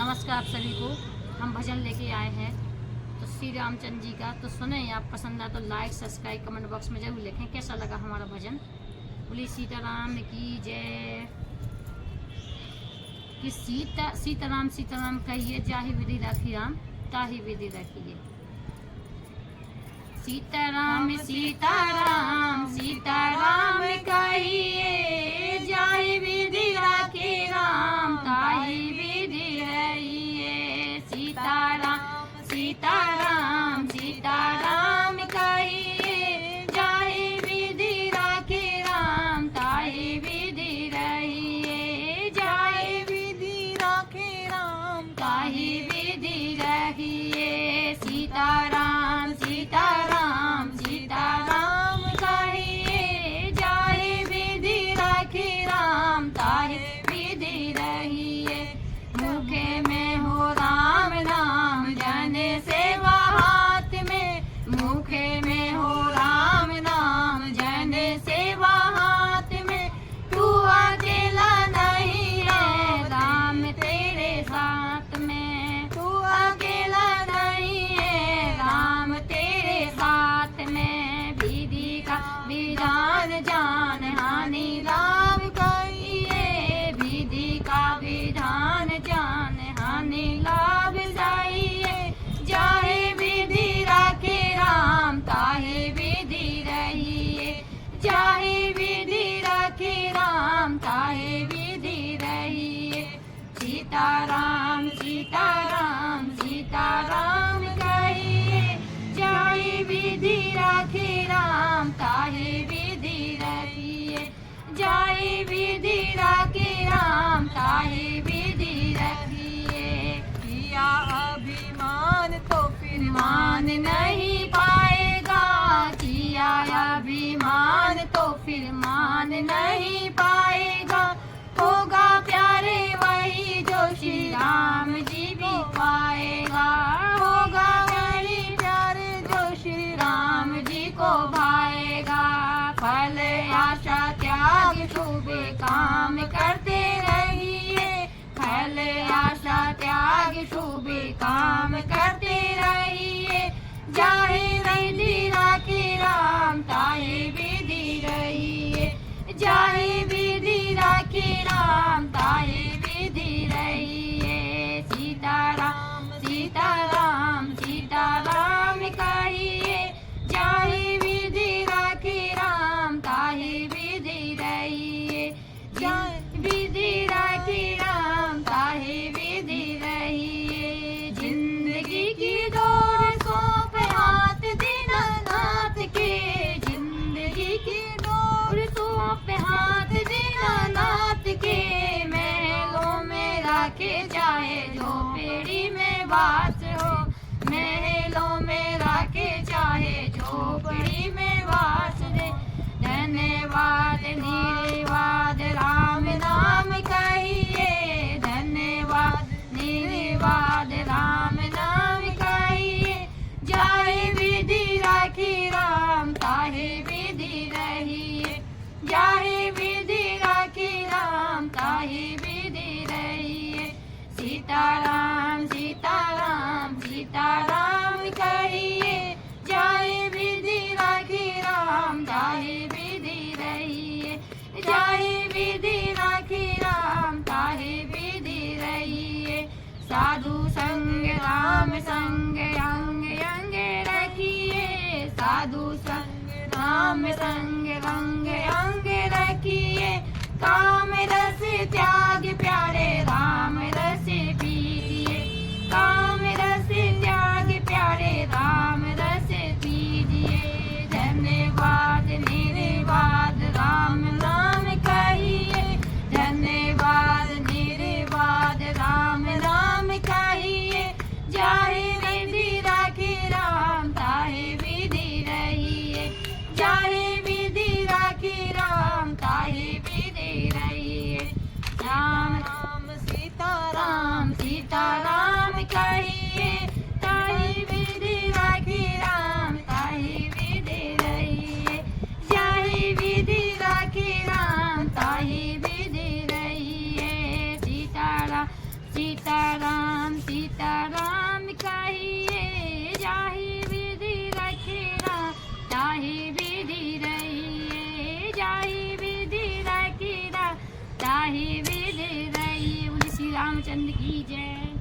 नमस्कार आप सभी को। हम भजन लेके आए हैं तो श्री रामचंद्र जी का, तो सुने आप पसंद आए तो लाइक सब्सक्राइब कमेंट बॉक्स में जरूर लिखें कैसा लगा हमारा भजन। बोली सीताराम की जय। कि सीताराम सीताराम कहिए, जाहि विधि राखी राम ताहि विधि रखिए। सीताराम सीताराम सीताराम कहिए, जाहि विधि राखी राम ताहि विधि रहिए। सीताराम सीताराम सीताराम कहिए, जाहि विधि राखी राम ताहि विधि रहिए। जाहि विधि राखी राम ताहि विधि रहिए। सीताराम सीताराम सीताराम कहिए, जाहि विधि राखी राम ताहि विधि रहिए। मुखे में हो राम नाम जन सेवा हाथ में, मुखे में हो राम नाम जन सेवा हाथ में। तू अकेला नहीं है राम तेरे साथ में, तू अकेला नहीं है राम तेरे साथ में। विधि का विधान जान हानि लाभ कहिए, विधि का विधान जान हानि लाभ जाइए। जाहि विधि राखी राम ताहि विधि रहिए। जाहि विधि राखी राम ताहि विधि रहिए। सीताराम सीताराम सीताराम कहिए, जाहि विधि राखी राम ताहि विधि रहिए। जाहि विधि राखी राम ताहि विधि रहिए। किया अभिमान तो फिर मान नहीं पाएगा, किया अभिमान तो फिर मान नहीं पाएगा। होगा प्यारे वही जो श्री राम जी भी पाएगा, होगा वही प्यारे जो श्री राम जी को भाएगा। फल आशा त्याग शुभे काम करते रहिए, फल आशा त्याग शुभे काम करते रहिए। जाहि विधि राखी राम ताहि विधि रहिए। जाहि विधि राखी राम ताहि विधि रहिए। सीताराम सीताराम सीताराम कहिए, जाहि विधि राखी राम ताहि विधि रहिए। जाहि विधि राखी राम ताहि विधि रहिए। जिंदगी की डोर सौंप हाथ दीनानाथ के, जिंदगी की डोर सौंप हाथ दीनानाथ के। महलों में राखे जाए झोपड़ी में वास हो, महलों में राखे चाहे झोपड़ी में वास दे। धन्यवाद निर्वाद राम नाम कहिए, धन्यवाद निर्वाद राम नाम कहिए। जाहि विधि राखी राम ताहि विधि रहिए। जाहि विधि राखी राम ताहि विधि रहिए। सीताराम सीताराम सीताराम कहिए, जाहि विधि राखी राम ताहि विधि रहिए। जाहि विधि राखी राम ताहि विधि रहिए। साधु संग राम संग अंग अंग रखिए, साधु संग राम संग अंग अंग रखिए। काम रस त्याग प्यारे राम रस पीजिए, काम रस त्याग प्यारे राम रस पीजिए। धन्यवाद निर्वाद राम नाम कहिए, धन्यवाद निर्वाद राम नाम कहिए। जाहि विधि राखी राम ताहि विधि रहिए। जाहि विधि राखी राम ताहि विधि रहिए। राम राम सीताराम सीताराम कहिए, ताहि विधि राखी राम ताहि विधि रहिए। जाहि विधि राखी राम ताहि विधि रहिए। सीताराम सीताराम सीताराम कहिए जाहि विधि रखेरा ताहि विधि रहिए जाहि विधि रखेरा ताहि विधि रहिए। बोले श्री रामचंद्र की जय।